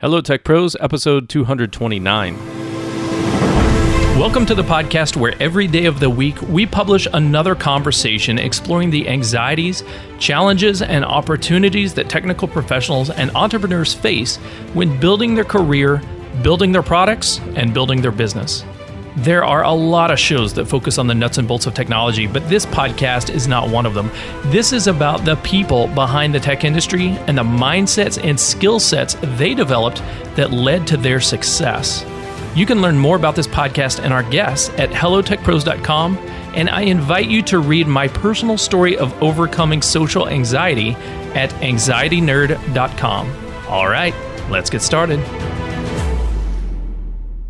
Hello, Tech Pros, episode 229. Welcome to the podcast where every day of the week we publish another conversation exploring the anxieties, challenges, and opportunities that technical professionals and entrepreneurs face when building their career, building their products, and building their business. There are a lot of shows that focus on the nuts and bolts of technology, but this podcast is not one of them. This is about the people behind the tech industry and the mindsets and skill sets they developed that led to their success. You can learn more about this podcast and our guests at hellotechpros.com, and I invite you to read my personal story of overcoming social anxiety at anxietynerd.com. All right, let's get started.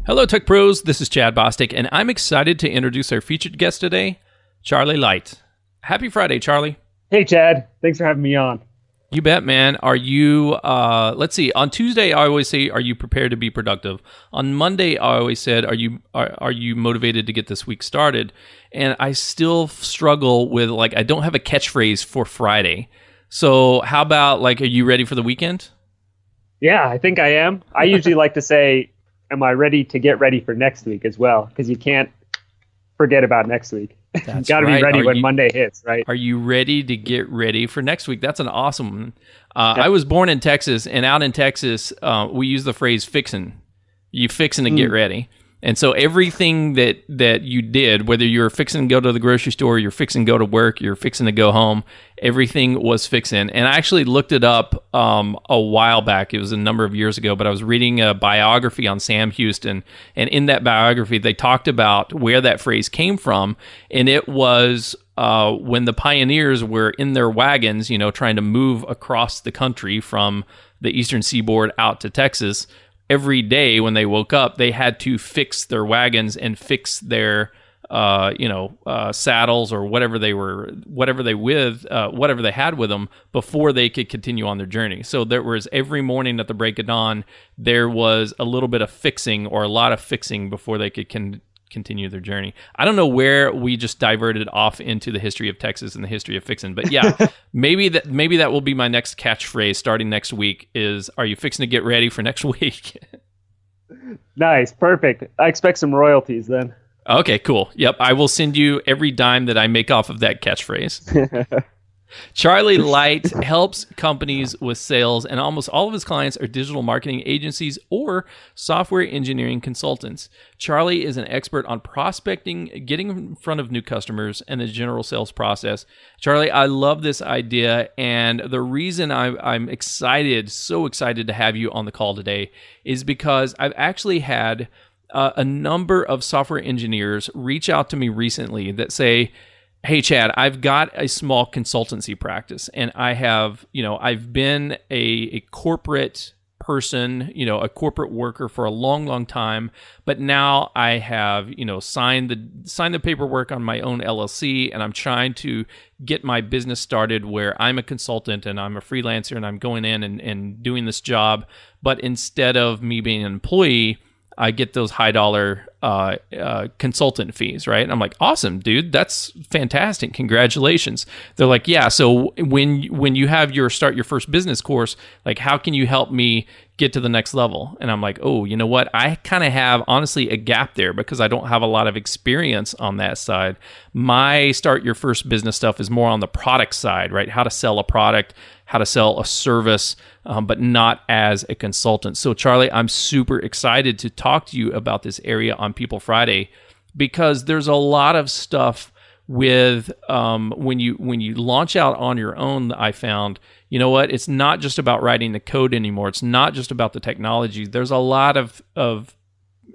Hello, Tech Pros. This is Chad Bostic, and I'm excited to introduce our featured guest today, Charlie Light. Happy Friday, Charlie. Hey, Chad. Thanks for having me on. You bet, man. Are you, let's see, on Tuesday, I always say, are you prepared to be productive? On Monday, I always said, are you motivated to get this week started? And I still struggle with, I don't have a catchphrase for Friday. So how about, are you ready for the weekend? Yeah, I think I am. I usually like to say, am I ready to get ready for next week as well? Because you can't forget about next week. You got to be ready when Monday hits, right? Are you ready to get ready for next week? That's an awesome one. I was born in Texas, and out in Texas, we use the phrase fixin'. You fixin' to get ready. And so everything that you did, whether you were fixing to go to the grocery store, you're fixing to go to work, you're fixing to go home, everything was fixing. And I actually looked it up a while back. It was a number of years ago, but I was reading a biography on Sam Houston. And in that biography, they talked about where that phrase came from. And it was when the pioneers were in their wagons, trying to move across the country from the eastern seaboard out to Texas. Every day when they woke up, they had to fix their wagons and fix their, saddles or whatever they had with them before they could continue on their journey. So there was every morning at the break of dawn, there was a little bit of fixing or a lot of fixing before they could continue their journey. I don't know where we just diverted off into the history of Texas and the history of fixing, but yeah, maybe that will be my next catchphrase starting next week is, are you fixing to get ready for next week? Nice. Perfect. I expect some royalties then. Okay, cool. Yep. I will send you every dime that I make off of that catchphrase. Charlie Light helps companies with sales, and almost all of his clients are digital marketing agencies or software engineering consultants. Charlie is an expert on prospecting, getting in front of new customers, and the general sales process. Charlie, I love this idea, and the reason I'm excited, so excited to have you on the call today is because I've actually had a number of software engineers reach out to me recently that say, hey, Chad, I've got a small consultancy practice, and I have, I've been a corporate person, a corporate worker for a long, long time, but now I have, signed the paperwork on my own LLC, and I'm trying to get my business started where I'm a consultant and I'm a freelancer and I'm going in and doing this job, but instead of me being an employee, I get those high dollar consultant fees, right? And I'm like, awesome, dude, that's fantastic. Congratulations. They're like, yeah. So when you start your first business course, how can you help me get to the next level? And I'm like, oh, you know what? I kind of have honestly a gap there because I don't have a lot of experience on that side. My start your first business stuff is more on the product side, right? How to sell a product, how to sell a service, but not as a consultant. So Charlie, I'm super excited to talk to you about this area on People Friday because there's a lot of stuff with when you launch out on your own. I found, it's not just about writing the code anymore. It's not just about the technology. There's a lot of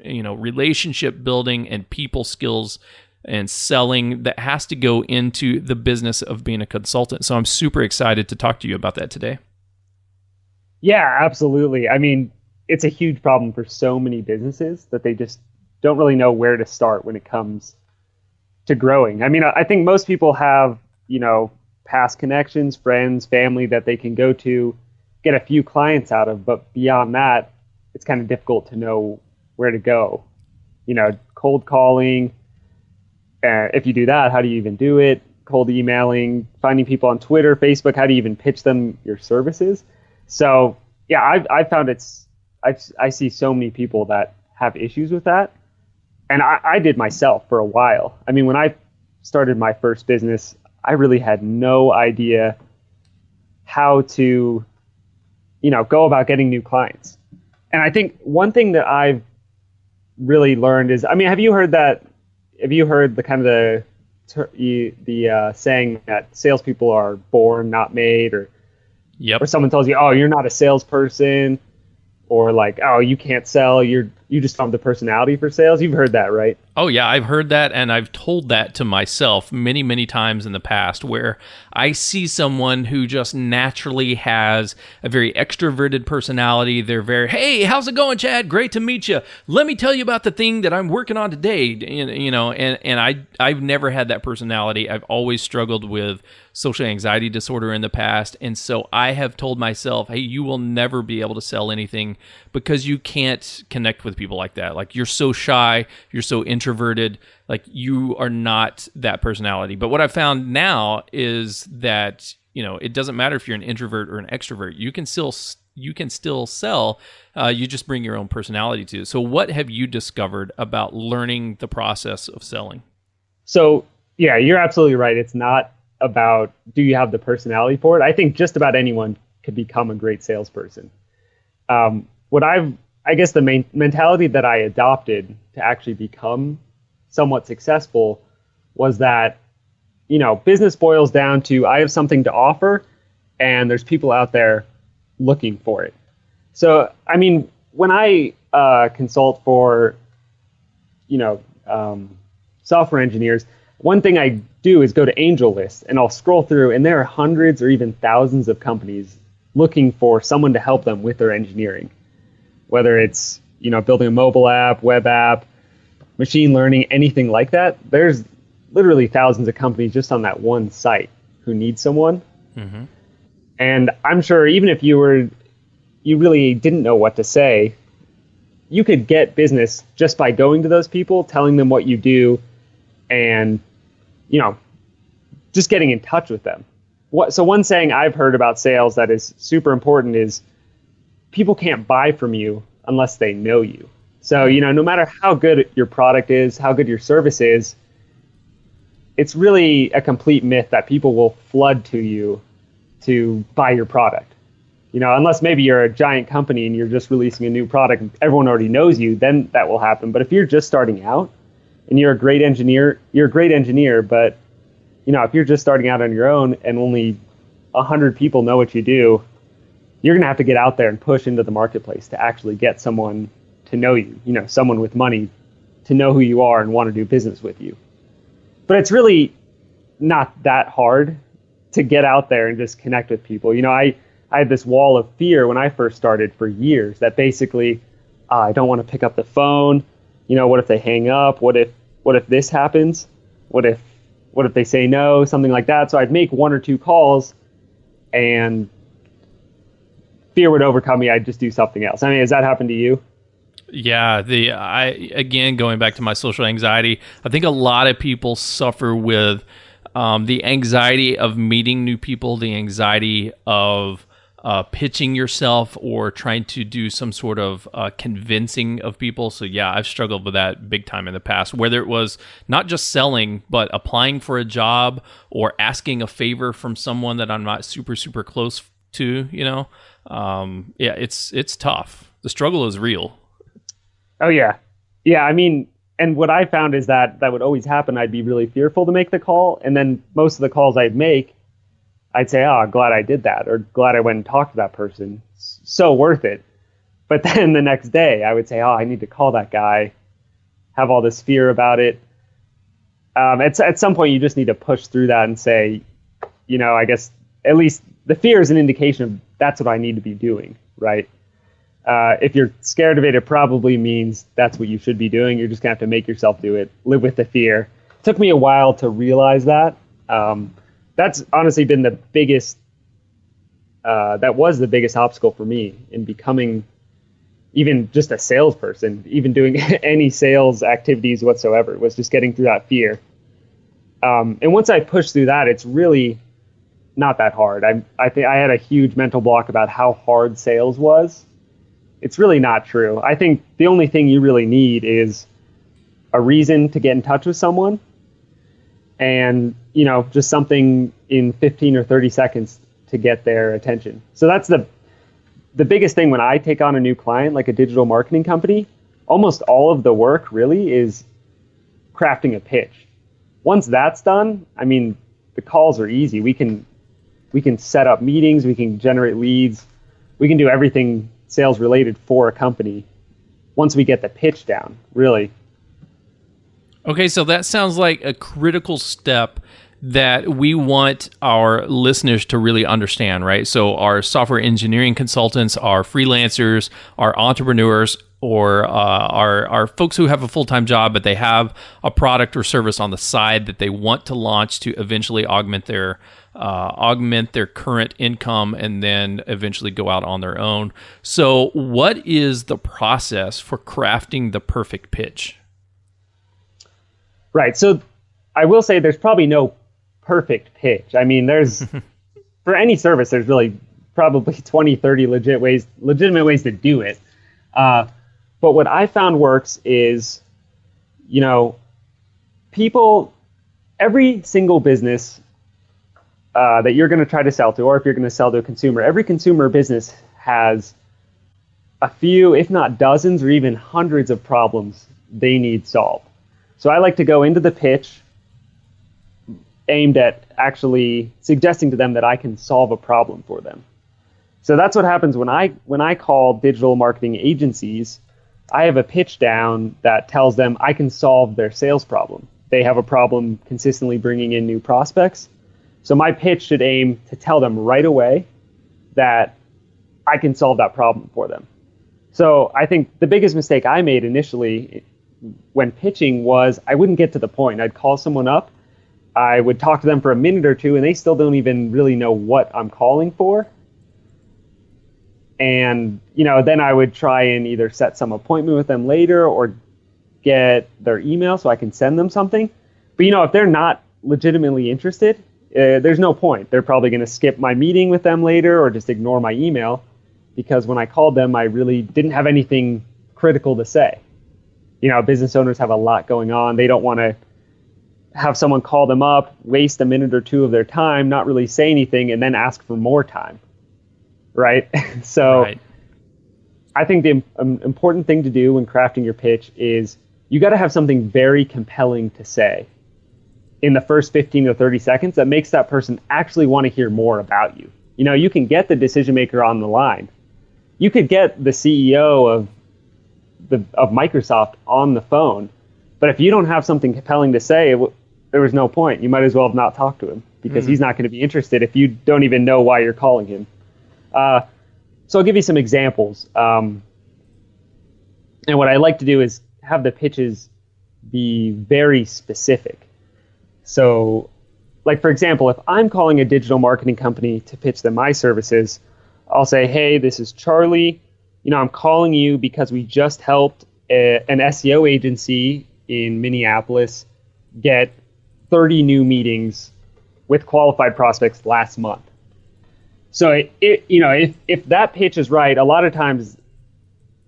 relationship building and people skills and selling that has to go into the business of being a consultant. So I'm super excited to talk to you about that today. Yeah, absolutely. I mean, it's a huge problem for so many businesses that they just don't really know where to start when it comes to growing. I mean, I think most people have, past connections, friends, family that they can go to, get a few clients out of, but beyond that, it's kind of difficult to know where to go. Cold calling. If you do that, how do you even do it? Cold emailing, finding people on Twitter, Facebook, how do you even pitch them your services? So yeah, I found I see so many people that have issues with that. And I did myself for a while. I mean, when I started my first business, I really had no idea how to, go about getting new clients. And I think one thing that I've really learned is, I mean, have you heard the kind of the saying that salespeople are born, not made, or Yep. or someone tells you, oh, you're not a salesperson, or like, oh, you can't sell, you just don't have the personality for sales. You've heard that, right? Oh, yeah, I've heard that, and I've told that to myself many, many times in the past, where I see someone who just naturally has a very extroverted personality. They're very, hey, how's it going, Chad? Great to meet you. Let me tell you about the thing that I'm working on today. And I've never had that personality. I've always struggled with social anxiety disorder in the past, and so I have told myself, hey, you will never be able to sell anything because you can't connect with people like that. Like, you're so shy, you're so introverted, like you are not that personality. But what I've found now is that, it doesn't matter if you're an introvert or an extrovert. You can still sell. You just bring your own personality to it. So what have you discovered about learning the process of selling? So, yeah, you're absolutely right. It's not about, do you have the personality for it? I think just about anyone could become a great salesperson. I guess the main mentality that I adopted to actually become somewhat successful was that, business boils down to, I have something to offer and there's people out there looking for it. So, I mean, when I consult for, software engineers, one thing I do is go to angel lists and I'll scroll through, and there are hundreds or even thousands of companies looking for someone to help them with their engineering. Whether it's, building a mobile app, web app, machine learning, anything like that, there's literally thousands of companies just on that one site who need someone. Mm-hmm. And I'm sure even if you really didn't know what to say, you could get business just by going to those people, telling them what you do, and, just getting in touch with them. So one saying I've heard about sales that is super important is, people can't buy from you unless they know you. So, no matter how good your product is, how good your service is, it's really a complete myth that people will flood to you to buy your product. Unless maybe you're a giant company and you're just releasing a new product and everyone already knows you, then that will happen. But if you're just starting out and you're a great engineer, but, if you're just starting out on your own and only 100 people know what you do, you're going to have to get out there and push into the marketplace to actually get someone to know you, someone with money to know who you are and want to do business with you. But it's really not that hard to get out there and just connect with people. I had this wall of fear when I first started for years that basically, I don't want to pick up the phone. What if they hang up? What if this happens? What if they say no? Something like that. So I'd make one or two calls and fear would overcome me. I'd just do something else. I mean, has that happened to you? Yeah, again, going back to my social anxiety, I think a lot of people suffer with the anxiety of meeting new people, the anxiety of pitching yourself or trying to do some sort of convincing of people. So yeah, I've struggled with that big time in the past, whether it was not just selling, but applying for a job or asking a favor from someone that I'm not super, super close to, yeah, it's tough. The struggle is real. Oh yeah. Yeah. I mean, and what I found is that would always happen. I'd be really fearful to make the call. And then most of the calls I'd make, I'd say, oh, glad I did that, or glad I went and talked to that person. So worth it. But then the next day I would say, oh, I need to call that guy, have all this fear about it. At some point you just need to push through that and say, I guess at least the fear is an indication of that's what I need to be doing, right? If you're scared of it, it probably means that's what you should be doing. You're just gonna have to make yourself do it, live with the fear. It took me a while to realize that. That's honestly been the biggest, that was the biggest obstacle for me in becoming even just a salesperson, even doing any sales activities whatsoever, was just getting through that fear. And once I pushed through that, it's really not that hard. I think I had a huge mental block about how hard sales was. it's really not true. I think the only thing you really need is a reason to get in touch with someone, and just something in 15 or 30 seconds to get their attention. So that's the biggest thing when I take on a new client, like a digital marketing company. Almost all of the work really is crafting a pitch. Once that's done, I mean, the calls are easy. We can set up meetings, we can generate leads, we can do everything sales related for a company once we get the pitch down, really. Okay, so that sounds like a critical step that we want our listeners to really understand, right? So our software engineering consultants, our freelancers, our entrepreneurs, or our folks who have a full-time job, but they have a product or service on the side that they want to launch to eventually augment their current income and then eventually go out on their own. So what is the process for crafting the perfect pitch? Right. So I will say there's probably no perfect pitch. I mean, there's for any service, there's really probably 20, 30 legitimate ways to do it. But what I found works is, every single business that you're going to try to sell to, or if you're going to sell to a consumer, every consumer business has a few, if not dozens, or even hundreds of problems they need solved. So I like to go into the pitch aimed at actually suggesting to them that I can solve a problem for them. So that's what happens when I call digital marketing agencies. I have a pitch down that tells them I can solve their sales problem. They have a problem consistently bringing in new prospects. So my pitch should aim to tell them right away that I can solve that problem for them. So I think the biggest mistake I made initially when pitching was I wouldn't get to the point. I'd call someone up, I would talk to them for a minute or two, and they still don't even really know what I'm calling for. And, then I would try and either set some appointment with them later or get their email so I can send them something. But, if they're not legitimately interested, there's no point. They're probably going to skip my meeting with them later or just ignore my email, because when I called them, I really didn't have anything critical to say. Business owners have a lot going on. They don't want to have someone call them up, waste a minute or two of their time, not really say anything, and then ask for more time. Right? So right. I think the important thing to do when crafting your pitch is you got to have something very compelling to say in the first 15 to 30 seconds that makes that person actually want to hear more about you. You can get the decision maker on the line. You could get the CEO of Microsoft on the phone, but if you don't have something compelling to say, there was no point. You might as well have not talked to him, because he's not going to be interested if you don't even know why you're calling him. So I'll give you some examples. And what I like to do is have the pitches be very specific. So, like, for example, if I'm calling a digital marketing company to pitch them my services, I'll say, hey, this is Charlie. I'm calling you because we just helped an SEO agency in Minneapolis get 30 new meetings with qualified prospects last month. So if that pitch is right, a lot of times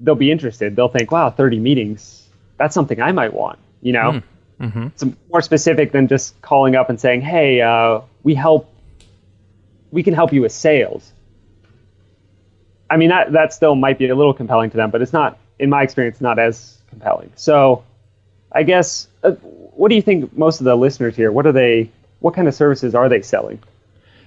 they'll be interested. They'll think, wow, 30 meetings, that's something I might want. Mm-hmm. It's more specific than just calling up and saying, hey, we can help you with sales. I mean, that still might be a little compelling to them, but it's not, in my experience, not as compelling. So I guess, what do you think most of the listeners here, what kind of services are they selling?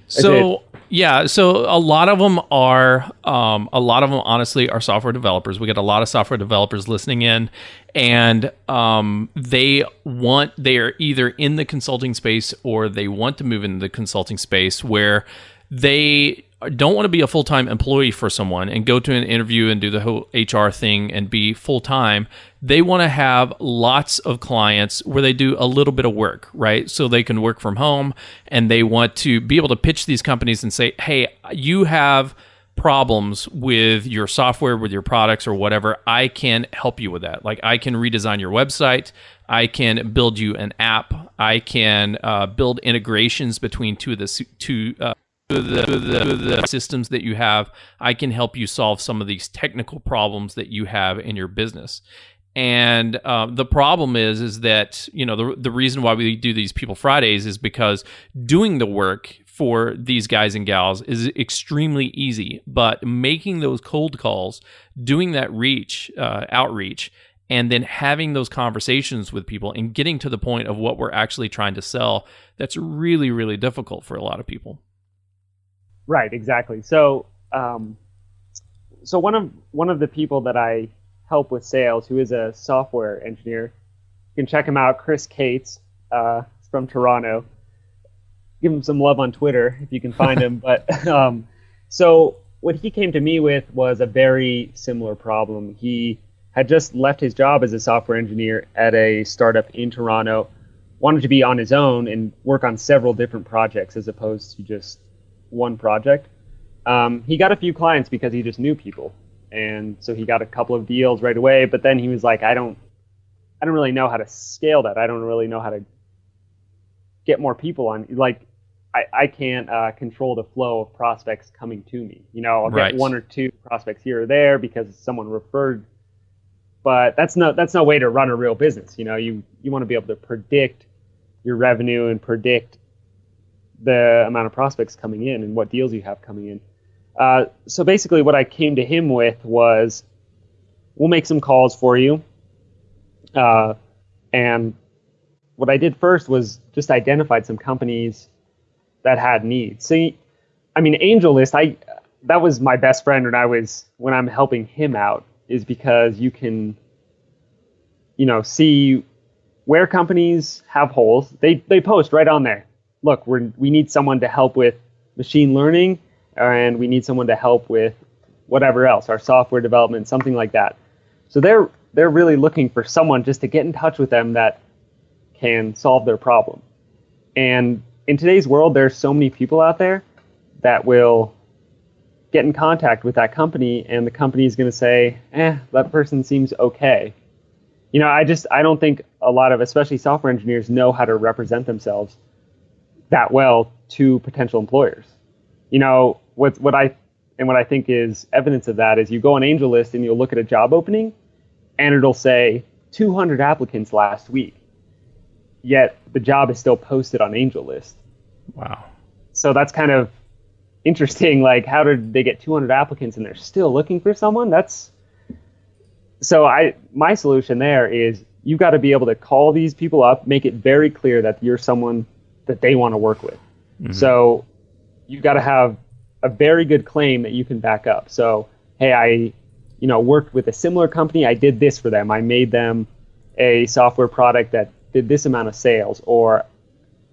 So a lot of them honestly are software developers. We get a lot of software developers listening in, and they are either in the consulting space or they want to move into the consulting space where they don't want to be a full-time employee for someone and go to an interview and do the whole HR thing and be full-time. They want to have lots of clients where they do a little bit of work, right? So they can work from home, and they want to be able to pitch these companies and say, hey, you have problems with your software, with your products or whatever. I can help you with that. Like, I can redesign your website. I can build you an app. I can build integrations between two the systems that you have, I can help you solve some of these technical problems that you have in your business. And the problem is that, you know, the reason why we do these People Fridays is because doing the work for these guys and gals is extremely easy, but making those cold calls, doing that outreach, and then having those conversations with people and getting to the point of what we're actually trying to sell, that's really, really difficult for a lot of people. Right, exactly. So, so one of the people that I help with sales, who is a software engineer, you can check him out, Chris Cates, from Toronto. Give him some love on Twitter if you can find him. But so what he came to me with was a very similar problem. He had just left his job as a software engineer at a startup in Toronto, wanted to be on his own and work on several different projects as opposed to just one project. He got a few clients because he just knew people, and so he got a couple of deals right away. But then he was like, I don't really know how to scale that. I don't really know how to get more people on. Like, I can't control the flow of prospects coming to me. You know, I'll get one or two prospects here or there because someone referred. But that's no way to run a real business. You know, you want to be able to predict your revenue and predict the amount of prospects coming in and what deals you have coming in. So basically what I came to him with was, we'll make some calls for you. And what I did first was just identified some companies that had needs. So, I mean, AngelList, that was my best friend when I'm helping him out, is because you can, you know, see where companies have holes. They post right on there. Look, we need someone to help with machine learning, and we need someone to help with whatever else, our software development, something like that. So they're really looking for someone just to get in touch with them that can solve their problem. And in today's world, there's so many people out there that will get in contact with that company, and the company is going to say, that person seems okay. You know, I don't think a lot of, especially software engineers, know how to represent themselves that well to potential employers. You know, what I think is evidence of that is you go on AngelList and you'll look at a job opening and it'll say 200 applicants last week, yet the job is still posted on AngelList. Wow. So that's kind of interesting. Like, how did they get 200 applicants and they're still looking for someone? My solution there is, you've got to be able to call these people up, make it very clear that you're someone that they want to work with. Mm-hmm. So you've got to have a very good claim that you can back up. So, hey, I worked with a similar company. I did this for them. I made them a software product that did this amount of sales, or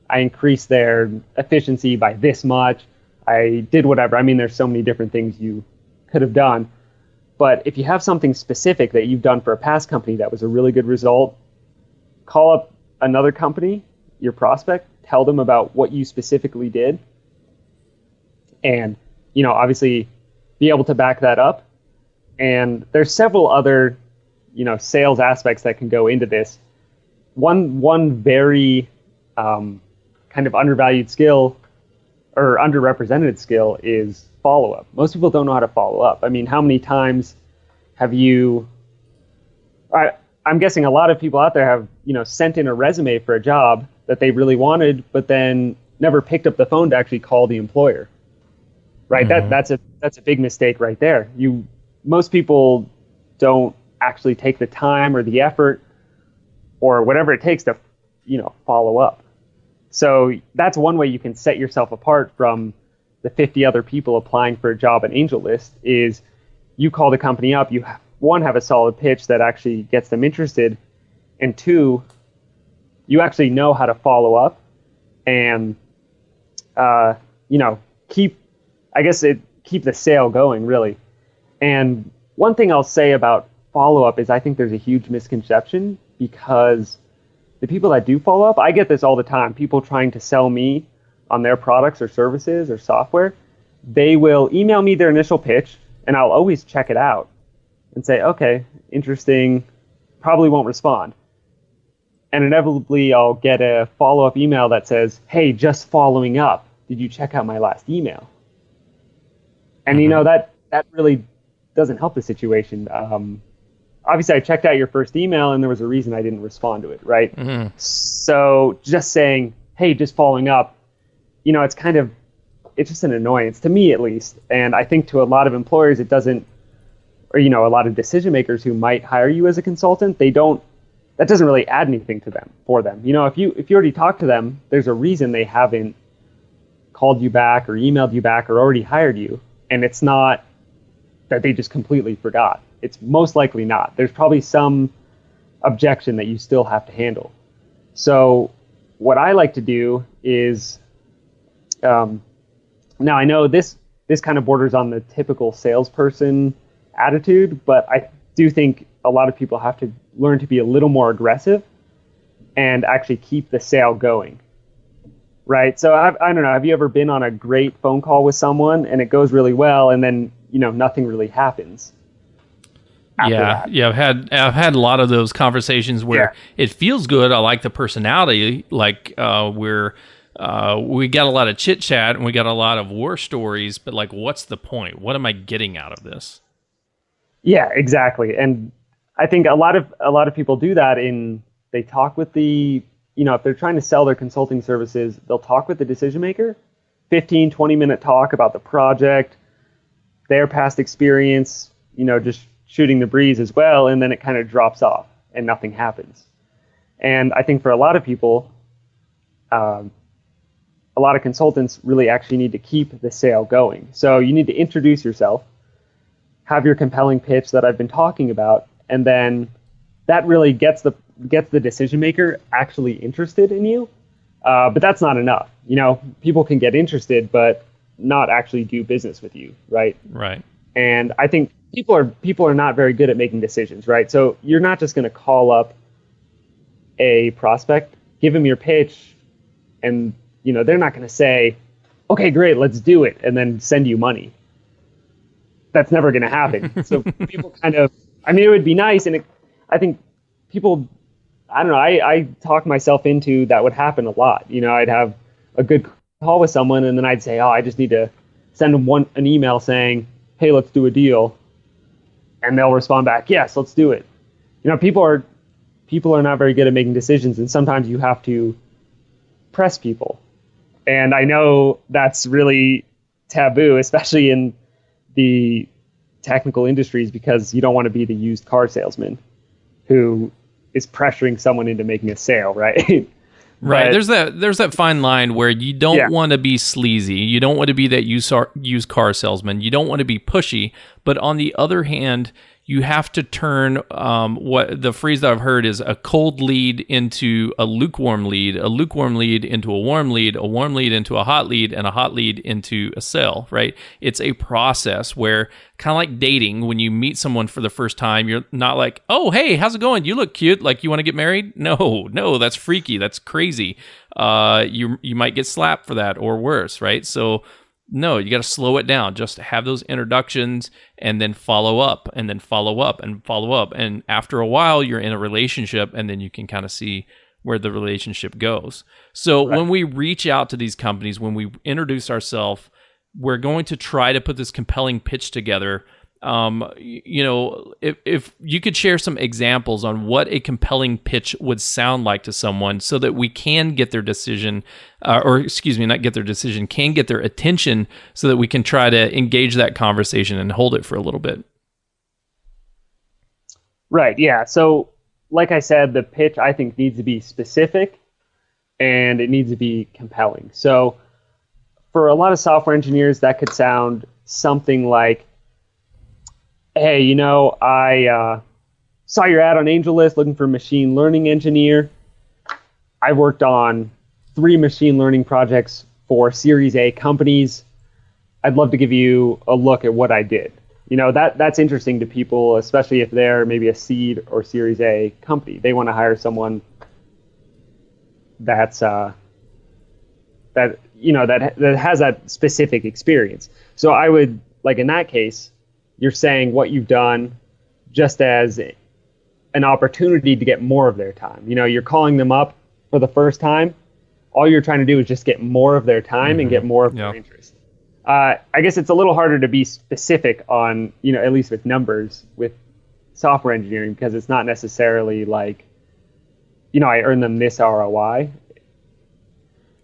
I increased their efficiency by this much. I did whatever. I mean, there's so many different things you could have done. But if you have something specific that you've done for a past company that was a really good result, call up another company, your prospect, tell them about what you specifically did, and, you know, obviously be able to back that up. And there's several other, you know, sales aspects that can go into this. One very kind of undervalued skill or underrepresented skill is follow-up. Most people don't know how to follow up. I mean, how many times have you, I'm guessing a lot of people out there have, you know, sent in a resume for a job that they really wanted, but then never picked up the phone to actually call the employer, right? Mm-hmm. That's a big mistake right there. Most people don't actually take the time or the effort or whatever it takes to, you know, follow up. So that's one way you can set yourself apart from the 50 other people applying for a job at AngelList, is you call the company up, you have a solid pitch that actually gets them interested, and two, you actually know how to follow up and, you know, keep the sale going, really. And one thing I'll say about follow-up is I think there's a huge misconception, because the people that do follow up, I get this all the time, people trying to sell me on their products or services or software, they will email me their initial pitch, and I'll always check it out and say, okay, interesting, probably won't respond. And inevitably, I'll get a follow-up email that says, hey, just following up. did you check out my last email? And that really doesn't help the situation. Obviously, I checked out your first email, and there was a reason I didn't respond to it, right? So just saying, hey, just following up, it's just an annoyance to me, at least. And I think to a lot of employers, it doesn't, or a lot of decision makers who might hire you as a consultant, that doesn't really add anything for them. If you already talked to them, there's a reason they haven't called you back or emailed you back or already hired you, and it's not that they just completely forgot. It's most likely not. There's probably some objection that you still have to handle. So what I like to do is, now I know this kind of borders on the typical salesperson attitude, but I do think a lot of people have to learn to be a little more aggressive and actually keep the sale going. Right. So I don't know. Have you ever been on a great phone call with someone and it goes really well, and then nothing really happens? Yeah. I've had a lot of those conversations where it feels good. I like the personality. Like we got a lot of chit chat and we got a lot of war stories. But like, what's the point? What am I getting out of this? Yeah, exactly. And I think a lot of people do that. They talk with if they're trying to sell their consulting services, they'll talk with the decision maker, 15, 20-minute talk about the project, their past experience, just shooting the breeze as well, and then it kind of drops off and nothing happens. And I think for a lot of people, a lot of consultants really actually need to keep the sale going. So you need to introduce yourself, have your compelling pitch that I've been talking about, and then that really gets the decision maker actually interested in you. But that's not enough. People can get interested, but not actually do business with you, right? Right. And I think people are not very good at making decisions, right? So you're not just going to call up a prospect, give them your pitch, and they're not going to say, "Okay, great, let's do it," and then send you money. That's never going to happen. So people it would be nice, and I think people, I don't know, I talk myself into that would happen a lot. I'd have a good call with someone, and then I'd say, "Oh, I just need to send them an email saying, hey, let's do a deal." And they'll respond back, "Yes, let's do it." People are not very good at making decisions, and sometimes you have to press people. And I know that's really taboo, especially in the technical industries, because you don't want to be the used car salesman who is pressuring someone into making a sale, right? Right. There's that fine line where you don't want to be sleazy. You don't want to be that used car salesman. You don't want to be pushy. But on the other hand, you have to turn what the phrase that I've heard is a cold lead into a lukewarm lead into a warm lead into a hot lead, and a hot lead into a sale, right? It's a process where, kind of like dating, when you meet someone for the first time, you're not like, "Oh, hey, how's it going? You look cute. Like, you want to get married?" No, that's freaky. That's crazy. You might get slapped for that or worse, right? So no, you got to slow it down. Just have those introductions and then follow up and then follow up and follow up. And after a while, you're in a relationship, and then you can kind of see where the relationship goes. So when we reach out to these companies, when we introduce ourselves, we're going to try to put this compelling pitch together. If you could share some examples on what a compelling pitch would sound like to someone, so that we can get their decision, can get their attention, so that we can try to engage that conversation and hold it for a little bit. Right. Yeah. So like I said, the pitch, I think, needs to be specific and it needs to be compelling. So for a lot of software engineers, that could sound something like, "Hey, I saw your ad on AngelList looking for a machine learning engineer. I've worked on 3 machine learning projects for Series A companies. I'd love to give you a look at what I did." That's interesting to people, especially if they're maybe a seed or Series A company. They want to hire someone that has that specific experience. So I would, like, in that case, you're saying what you've done just as an opportunity to get more of their time. You're calling them up for the first time. all you're trying to do is just get more of their time and get more of their interest. I guess it's a little harder to be specific on, at least with numbers with software engineering, because it's not necessarily like, I earn them this ROI.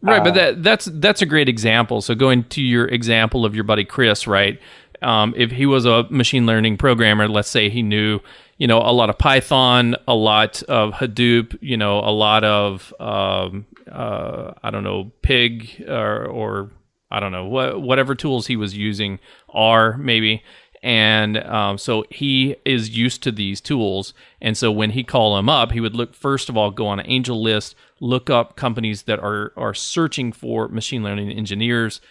Right, but that's a great example. So going to your example of your buddy Chris, right? If he was a machine learning programmer, let's say he knew, a lot of Python, a lot of Hadoop, a lot of I don't know, Pig or I don't know whatever tools he was using, R maybe. And so he is used to these tools. And so when he called him up, he would look, first of all, go on an angel list, look up companies that are searching for machine learning engineers,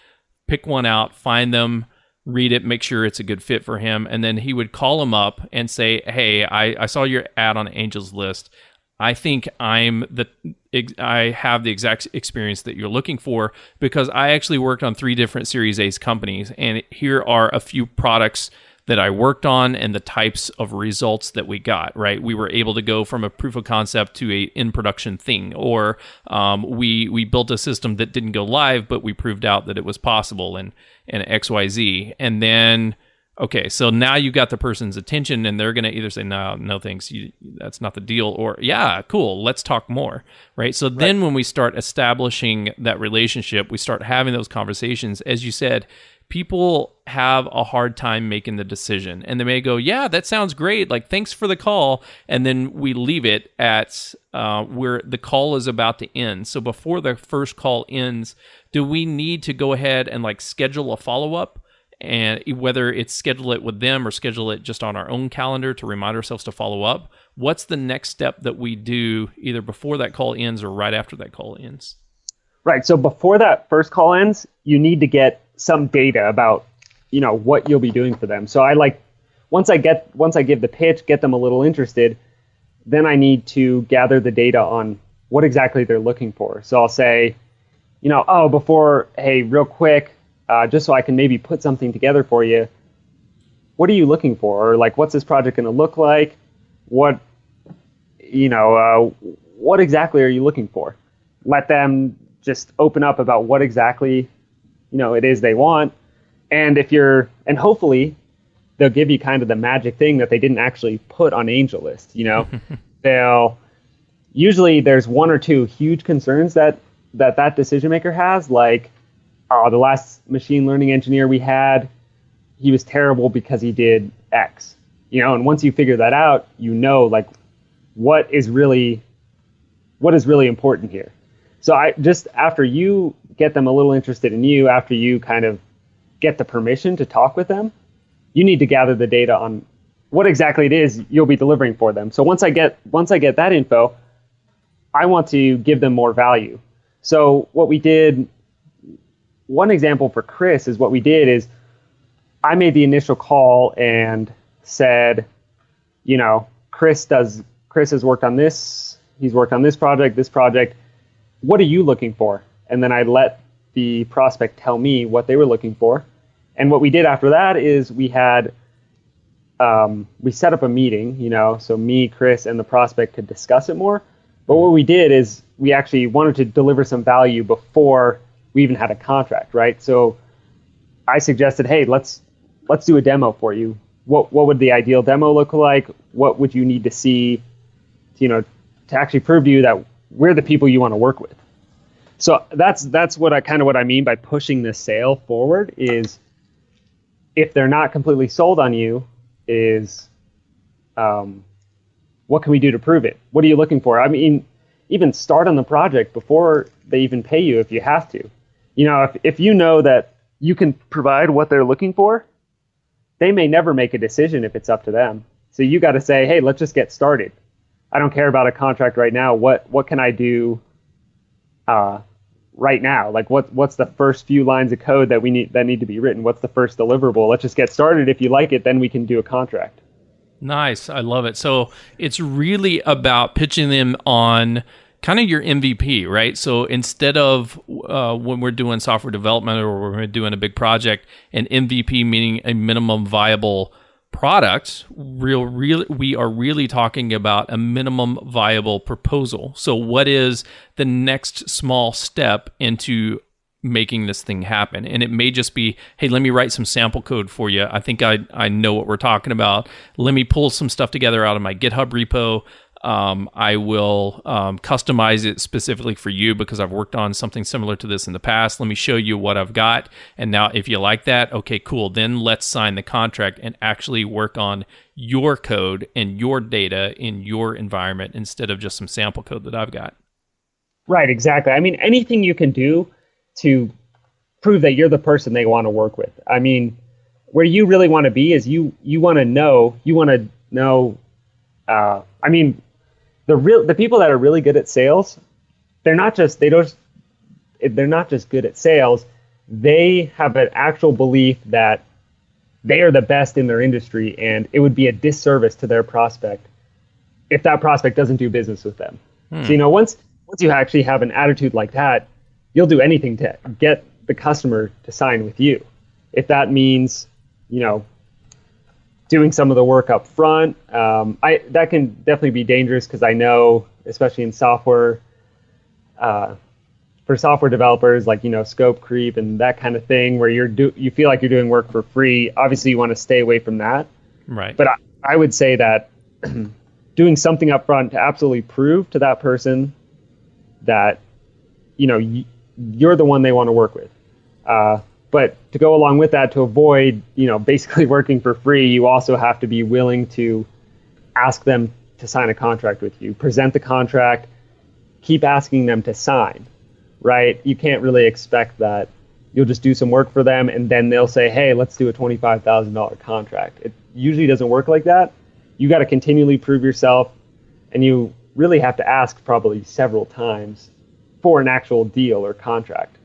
pick one out, find them, read it, make sure it's a good fit for him. And then he would call him up and say, hey, I saw your ad on Angel's List. I think I have the exact experience that you're looking for, because I actually worked on 3 different Series A companies, and here are a few products that I worked on and the types of results that we got, right? We were able to go from a proof of concept to a in production thing, or we built a system that didn't go live, but we proved out that it was possible, and XYZ. And then, okay, so now you got the person's attention, and they're going to either say, no thanks, that's not the deal, or yeah, cool, let's talk more, right? So then when we start establishing that relationship, we start having those conversations, as you said, people have a hard time making the decision, and they may go, yeah, that sounds great, like, thanks for the call, and then we leave it at where the call is about to end. So before the first call ends, do we need to go ahead and like schedule a follow-up? And whether it's schedule it with them or schedule it just on our own calendar to remind ourselves to follow up, what's the next step that we do either before that call ends or right after that call ends? Right. So before that first call ends, you need to get some data about, what you'll be doing for them. So once I give the pitch, get them a little interested, then I need to gather the data on what exactly they're looking for. So I'll say, hey, real quick, just so I can maybe put something together for you, what are you looking for? Or like, what's this project going to look like? What exactly are you looking for? Let them just open up about what exactly, it is they want. And hopefully they'll give you kind of the magic thing that they didn't actually put on Angel List, usually there's 1 or 2 huge concerns that decision maker has, like, the last machine learning engineer we had, he was terrible because he did X, and once you figure that out, like what is really important here. So after you get them a little interested in you, after you kind of get the permission to talk with them, you need to gather the data on what exactly it is you'll be delivering for them. So once I get that info, I want to give them more value. So what we did, one example for Chris is what we did is I made the initial call and said, Chris has worked on this. He's worked on this project. What are you looking for? And then I let the prospect tell me what they were looking for. And what we did after that is we set up a meeting, so me, Chris, and the prospect could discuss it more. But what we did is we actually wanted to deliver some value before we even had a contract, right? So I suggested, hey, let's do a demo for you. What would the ideal demo look like? What would you need to see, to actually prove to you that we're the people you want to work with? So that's what I mean by pushing this sale forward is if they're not completely sold on you, is what can we do to prove it? What are you looking for? I mean, even start on the project before they even pay you if you have to. If you know that you can provide what they're looking for, they may never make a decision if it's up to them. So you got to say, hey, let's just get started. I don't care about a contract right now. What can I do right now? Like what's the first few lines of code that need to be written? What's the first deliverable? Let's just get started. If you like it, then we can do a contract. Nice. I love it. So it's really about pitching them on kind of your MVP, right? So instead of when we're doing software development or when we're doing a big project, an MVP meaning a minimum viable product, we are really talking about a minimum viable proposal. So what is the next small step into making this thing happen? And it may just be, hey, let me write some sample code for you. I think I know what we're talking about. Let me pull some stuff together out of my GitHub repo. I will customize it specifically for you because I've worked on something similar to this in the past. Let me show you what I've got. And now if you like that, okay, cool. Then let's sign the contract and actually work on your code and your data in your environment instead of just some sample code that I've got. Right, exactly. I mean, anything you can do to prove that you're the person they want to work with. I mean, where you really want to be is you want to know, I mean, the people that are really good at sales, they're not just good at sales. They have an actual belief that they are the best in their industry, and it would be a disservice to their prospect if that prospect doesn't do business with them. So, once you actually have an attitude like that, you'll do anything to get the customer to sign with you. If that means, doing some of the work up front, that can definitely be dangerous because I know, especially in software, for software developers, like, scope creep and that kind of thing, where you feel like you're doing work for free. Obviously, you want to stay away from that. Right. But I would say that doing something up front to absolutely prove to that person that, you're the one they want to work with. But to go along with that, to avoid, basically working for free, you also have to be willing to ask them to sign a contract with you, present the contract, keep asking them to sign, right? You can't really expect that you'll just do some work for them and then they'll say, hey, let's do a $25,000 contract. It usually doesn't work like that. You got to continually prove yourself, and you really have to ask probably several times for an actual deal or contract.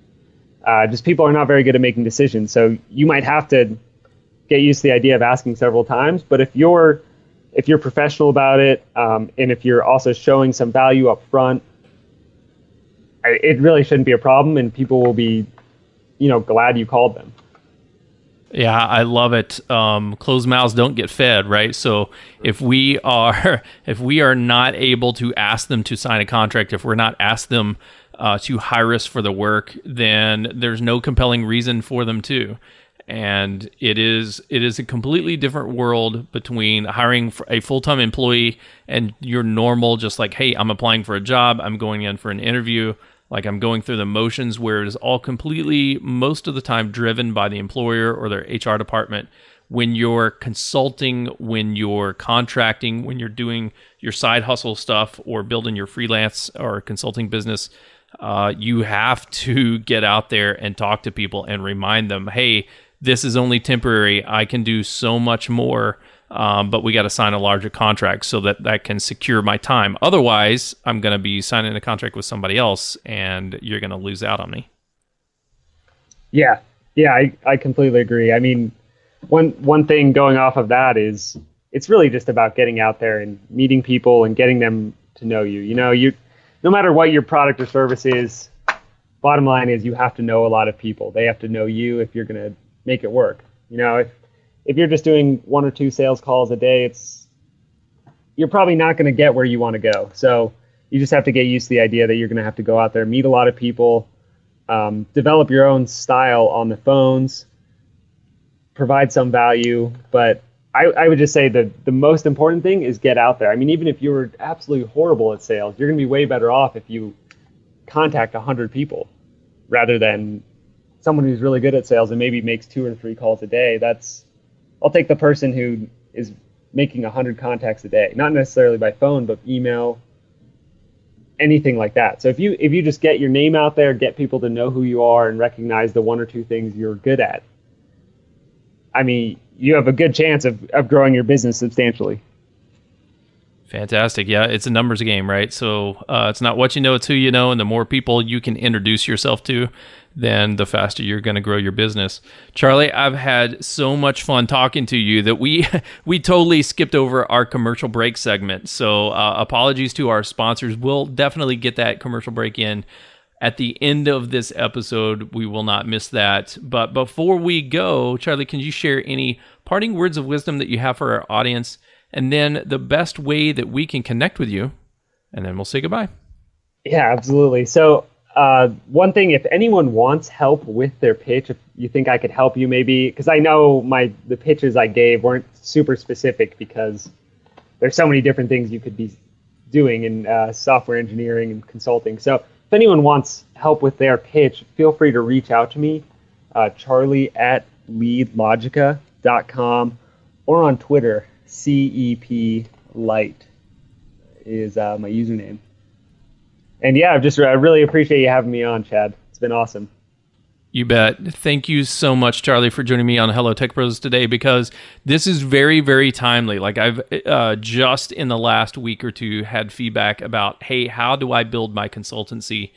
Just people are not very good at making decisions. So you might have to get used to the idea of asking several times. But if you're professional about it, and if you're also showing some value up front, it really shouldn't be a problem, and people will be, glad you called them. Yeah, I love it. Closed mouths don't get fed, right? So if we are not able to ask them to sign a contract, if we're not asked them to hire us for the work, then there's no compelling reason for them to. And it is a completely different world between hiring for a full-time employee and your normal, just like, hey, I'm applying for a job, I'm going in for an interview, like I'm going through the motions, where it is all completely, most of the time, driven by the employer or their HR department. When you're consulting, when you're contracting, when you're doing your side hustle stuff or building your freelance or consulting business, you have to get out there and talk to people and remind them, hey, this is only temporary. I can do so much more, but we got to sign a larger contract so that can secure my time. Otherwise, I'm going to be signing a contract with somebody else, and you're going to lose out on me. Yeah, I completely agree. I mean, one thing going off of that is it's really just about getting out there and meeting people and getting them to know you. No matter what your product or service is, bottom line is you have to know a lot of people. They have to know you if you're going to make it work. If you're just doing 1 or 2 sales calls a day, you're probably not going to get where you want to go. So you just have to get used to the idea that you're going to have to go out there, meet a lot of people, develop your own style on the phones, provide some value. But I would just say that the most important thing is get out there. I mean, even if you were absolutely horrible at sales, you're going to be way better off if you contact 100 people rather than someone who's really good at sales and maybe makes 2 or 3 calls a day. I'll take the person who is making 100 contacts a day, not necessarily by phone, but email, anything like that. So if you just get your name out there, get people to know who you are and recognize the 1 or 2 things you're good at, I mean, you have a good chance of growing your business substantially. Fantastic. Yeah, it's a numbers game, right? So it's not what you know, it's who you know. And the more people you can introduce yourself to, then the faster you're going to grow your business. Charlie, I've had so much fun talking to you that we totally skipped over our commercial break segment. So apologies to our sponsors. We'll definitely get that commercial break in at the end of this episode. We will not miss that. But before we go, Charlie, can you share any parting words of wisdom that you have for our audience, and then the best way that we can connect with you, and then we'll say goodbye. Yeah, absolutely. So one thing, if anyone wants help with their pitch, if you think I could help you maybe, because I know the pitches I gave weren't super specific because there's so many different things you could be doing in software engineering and consulting. So if anyone wants help with their pitch, feel free to reach out to me, charlie@leadlogica.com, or on Twitter, CEPLight is my username. And yeah, I really appreciate you having me on, Chad. It's been awesome. You bet. Thank you so much, Charlie, for joining me on Hello Tech Pros today, because this is very, very timely. Like, I've just in the last week or two had feedback about, hey, how do I build my consultancy?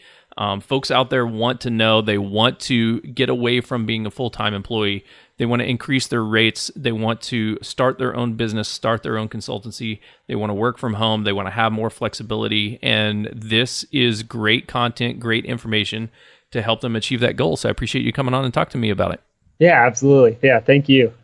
Folks out there want to know. They want to get away from being a full-time employee. They want to increase their rates. They want to start their own business, start their own consultancy. They want to work from home. They want to have more flexibility. And this is great content, great information to help them achieve that goal. So I appreciate you coming on and talk to me about it. Yeah, absolutely. Yeah, thank you.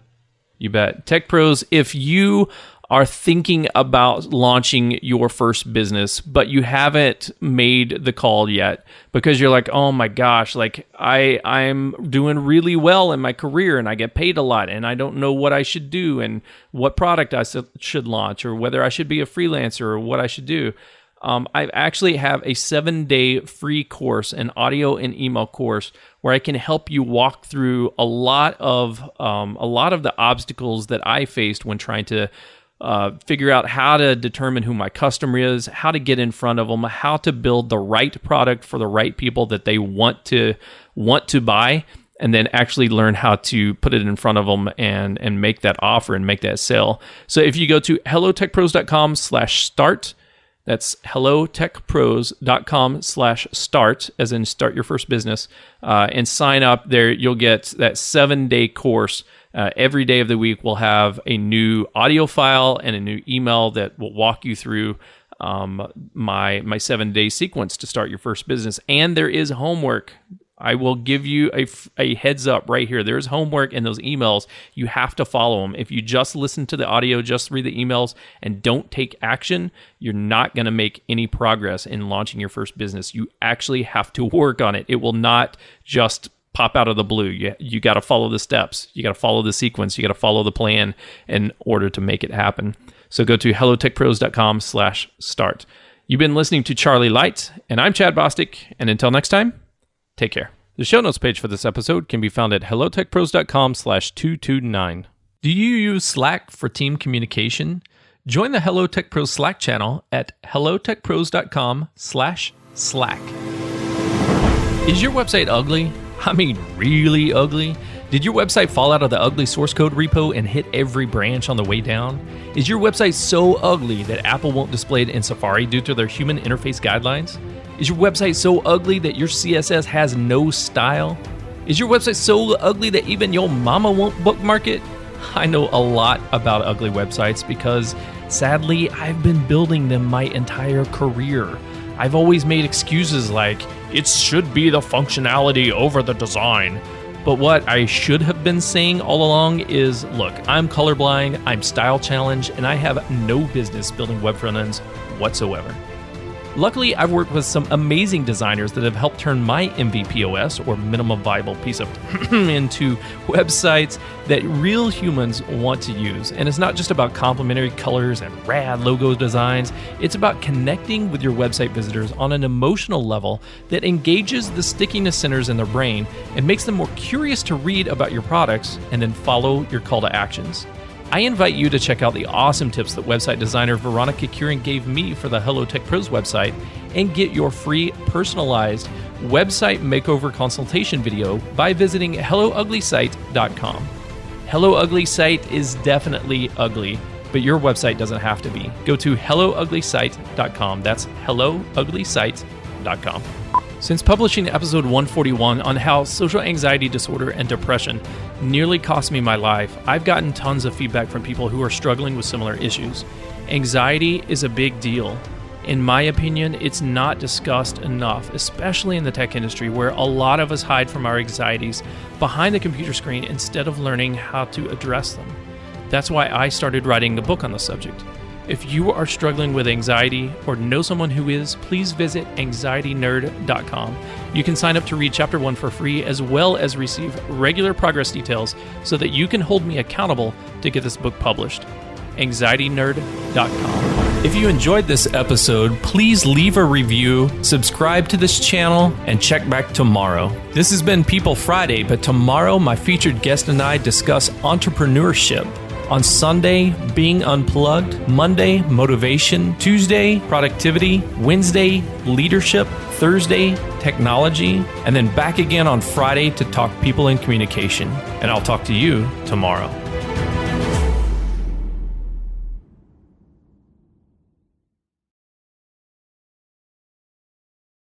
You bet. Tech Pros, if you are thinking about launching your first business, but you haven't made the call yet because you're like, oh my gosh, like I'm doing really well in my career and I get paid a lot and I don't know what I should do and what product I should launch or whether I should be a freelancer or what I should do. I actually have a 7-day free course, an audio and email course, where I can help you walk through a lot of the obstacles that I faced when trying to figure out how to determine who my customer is, how to get in front of them, how to build the right product for the right people that they want to buy, and then actually learn how to put it in front of them and make that offer and make that sale. So if you go to hellotechpros.com/start, that's hellotechpros.com/start, as in start your first business, and sign up there. You'll get that 7-day course. Every day of the week, we'll have a new audio file and a new email that will walk you through my 7-day sequence to start your first business. And there is homework. I will give you a heads up right here. There's homework in those emails. You have to follow them. If you just listen to the audio, just read the emails, and don't take action, you're not going to make any progress in launching your first business. You actually have to work on it. It will not just pop out of the blue. You got to follow the steps. You got to follow the sequence. You got to follow the plan in order to make it happen. So go to hellotechpros.com/start. You've been listening to Charlie Light, and I'm Chad Bostic. And until next time, take care. The show notes page for this episode can be found at hellotechpros.com/229. Do you use Slack for team communication? Join the Hello Tech Pros Slack channel at hellotechpros.com/Slack. Is your website ugly? I mean, really ugly? Did your website fall out of the ugly source code repo and hit every branch on the way down? Is your website so ugly that Apple won't display it in Safari due to their human interface guidelines? Is your website so ugly that your CSS has no style? Is your website so ugly that even your mama won't bookmark it? I know a lot about ugly websites because, sadly, I've been building them my entire career. I've always made excuses like, it should be the functionality over the design. But what I should have been saying all along is, look, I'm colorblind, I'm style challenged, and I have no business building web front ends whatsoever. Luckily, I've worked with some amazing designers that have helped turn my MVP OS, or minimum viable piece of into websites that real humans want to use. And it's not just about complementary colors and rad logo designs. It's about connecting with your website visitors on an emotional level that engages the stickiness centers in their brain and makes them more curious to read about your products and then follow your call to actions. I invite you to check out the awesome tips that website designer Veronica Kieran gave me for the Hello Tech Pros website and get your free personalized website makeover consultation video by visiting HelloUglySite.com. Hello Ugly Site is definitely ugly, but your website doesn't have to be. Go to HelloUglySite.com. That's HelloUglySite.com. Since publishing episode 141 on how social anxiety disorder and depression nearly cost me my life, I've gotten tons of feedback from people who are struggling with similar issues. Anxiety is a big deal, In my opinion, it's not discussed enough, especially in the tech industry, where a lot of us hide from our anxieties behind the computer screen instead of learning how to address them. That's why I started writing a book on the subject. If you are struggling with anxiety or know someone who is, please visit anxietynerd.com. You can sign up to read Chapter 1 for free, as well as receive regular progress details so that you can hold me accountable to get this book published. anxietynerd.com. If you enjoyed this episode, please leave a review, subscribe to this channel, and check back tomorrow. This has been People Friday, but tomorrow my featured guest and I discuss entrepreneurship. On Sunday, being unplugged. Monday, motivation. Tuesday, productivity. Wednesday, leadership. Thursday, technology. And then back again on Friday to talk people and communication. And I'll talk to you tomorrow.